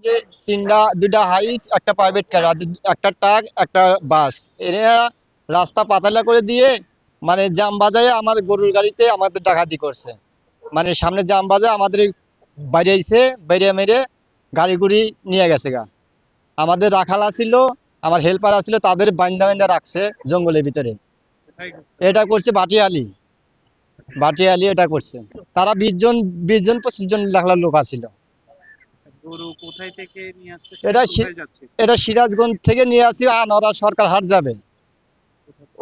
যে দুইটা হাইস, একটা প্রাইভেট কার, আর একটা ট্রাক, একটা বাস, এরা রাস্তা পাতালা করে দিয়ে মানে জাম বাজায় আমার গরুর গাড়িতে আমাদের ডাকাতি করছে। মানে সামনে জাম বাজায় আমাদের বাইরে আইছে, বাইরে মেরে গাড়ি গুড়ি নিয়ে গেছে গা। আমাদের রাখাল আছিল, আমার হেল্পার আছিল, তাদের বাইন্দা বাইন্দা রাখছে জঙ্গলের ভিতরে। এটা করছে বাটিয়ালি, বাটিয়ালি এটা করছে। তারা 20 জন, 20 জন 25 জন লাখলাখ লোক আছিল। গরু কোথায় থেকে নিয়ে আসছে এটা সেটা কোথায় যাচ্ছে? এটা সিরাজগঞ্জ থেকে নিয়ে আসি, আনোয়ারা সরকার হাট যাবে।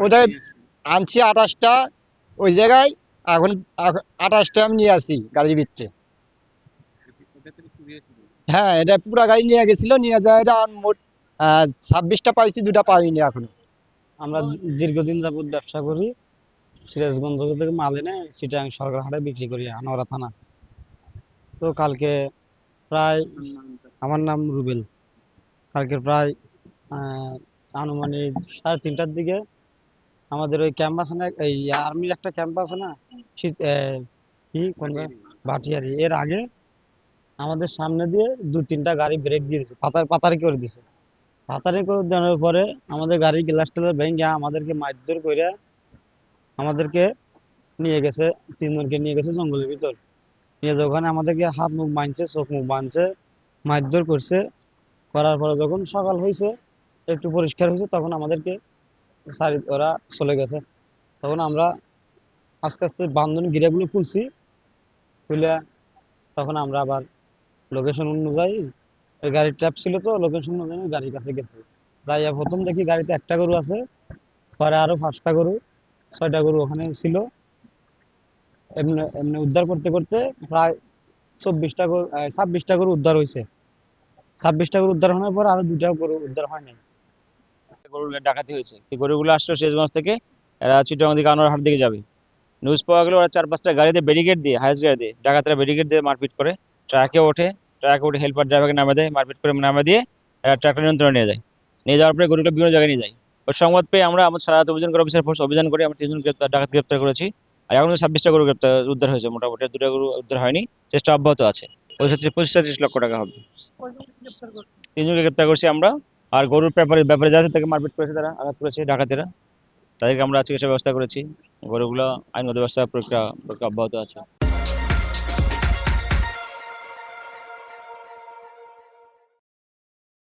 ওটাই নিয়ে আসছে? আনছি 28টা ওই জায়গায়। এখন 28টা আমি নিয়ে আসি গাড়ির ভিতরে। ওটা থেকে চুরি হয়েছিল? হ্যাঁ, এটা পুরা গাড়ি নিয়ে গেছিল, নিয়ে যায় এটা মোট 26টা পাইছি, 2টা পাইনি এখনো। আমরা দীর্ঘদিন যাবত ব্যবসা করি। সিরাজগঞ্জ থেকে মাল এনে চিটাগাং সরকার হাটে বিক্রি করি, আনোয়ারা থানা। তো কালকে প্রায়, আপনার নামটা? আমার নাম রুবেল। কালকে প্রায় আহ, আনুমানিক 3:30টার দিকে আমাদের ওই ক্যাম্প আছে না, এই আর্মির একটা ক্যাম্প আছে না, কি কোন ভাটিয়ারি? ভাটিয়ারি, এর আগে আমাদের সামনে দিয়ে 2-3টা গাড়ি ব্রেক দিয়ে দিছে, পাতারি করে দিছে। পাতারি করে দেওয়ার পরে আমাদের গাড়ির গ্লাস টেলার ভেঙে আমাদেরকে মারধর করে আমাদেরকে নিয়ে গেছে। 3 জনকে নিয়ে গেছে জঙ্গলের ভিতর। নিয়ে যে ওখানে আমাদেরকে হাত মুখ বাঁধছে, চোখ মুখ বাঁধছে, মারধর করছে। করার পরে যখন সকাল হয়েছে, একটু পরিষ্কার হয়েছে, তখন আমাদেরকে ওরা চলে গেছে। তখন আমরা আস্তে আস্তে বান্ধন গিরাগুলো খুলছি, খুলে তখন আমরা আবার লোকেশন অনুযায়ী, ওই গাড়ির ট্যাপ ছিল তো, লোকেশন অনুযায়ী গাড়ির কাছে গেছে। যাইয়া প্রথম দেখি গাড়িতে একটা গরু আছে, পরে আরো 5টা গরু, 6টা গরু ওখানে ছিল। এমনি এমনি উদ্ধার করতে করতে প্রায় 24টা গরু, 26টা গরু উদ্ধার হয়েছে। 26টা গরু উদ্ধার হওয়ার পর আরো 2টা গরু উদ্ধার হয়নি। গরুর ডাকাতি হয়েছে, এই গরুগুলো আসলো শেষগঞ্জ থেকে, এরা চিটাগাং দিকে আনোয়ার হাট দিকে যাবে। নিউজ পাওয়া গেল ওরা 4-5টা গাড়িতে ব্যারিকেড দিয়ে, হাইস গাড়ি দিয়ে ডাকাতরা ব্যারিকেড দিয়ে মারপিট করে। ট্রাকে ওঠে, ট্রাকে উঠে হেল্পার ড্রাইভারকে নামে দেয়, মারপিট করে নামে দিয়ে এরা ট্রাকটা নিয়ন্ত্রণে নিয়ে যায়। নিয়ে যাওয়ার পরে গরুগুলো বিভিন্ন জায়গায় নিয়ে যায়। ওই সংবাদ পেয়ে আমরা আমাদের সারা রাত অভিযান করে, অফিসার ফোর্স অভিযান করে আমরা 3 জন ডাকাত গ্রেপ্তার করেছি। আর এখন 26টা গরু উদ্ধার হয়েছে, মোটামুটি 2টা গরু উদ্ধার হয়নি, চেষ্টা অব্যাহত আছে। 25-30 লক্ষ টাকা হবে। 3 জনকে গ্রেপ্তার করছি আমরা। আর গরুর ব্যাপারে ব্যাপারে যারা তাকে মারপিট করেছে, তারা আঘাত করেছে ডাকাতেরা, তাদেরকে আমরা চিকিৎসা ব্যবস্থা করেছি। গরুগুলো আইনগত ব্যবস্থা প্রক্রিয়া অব্যাহত আছে।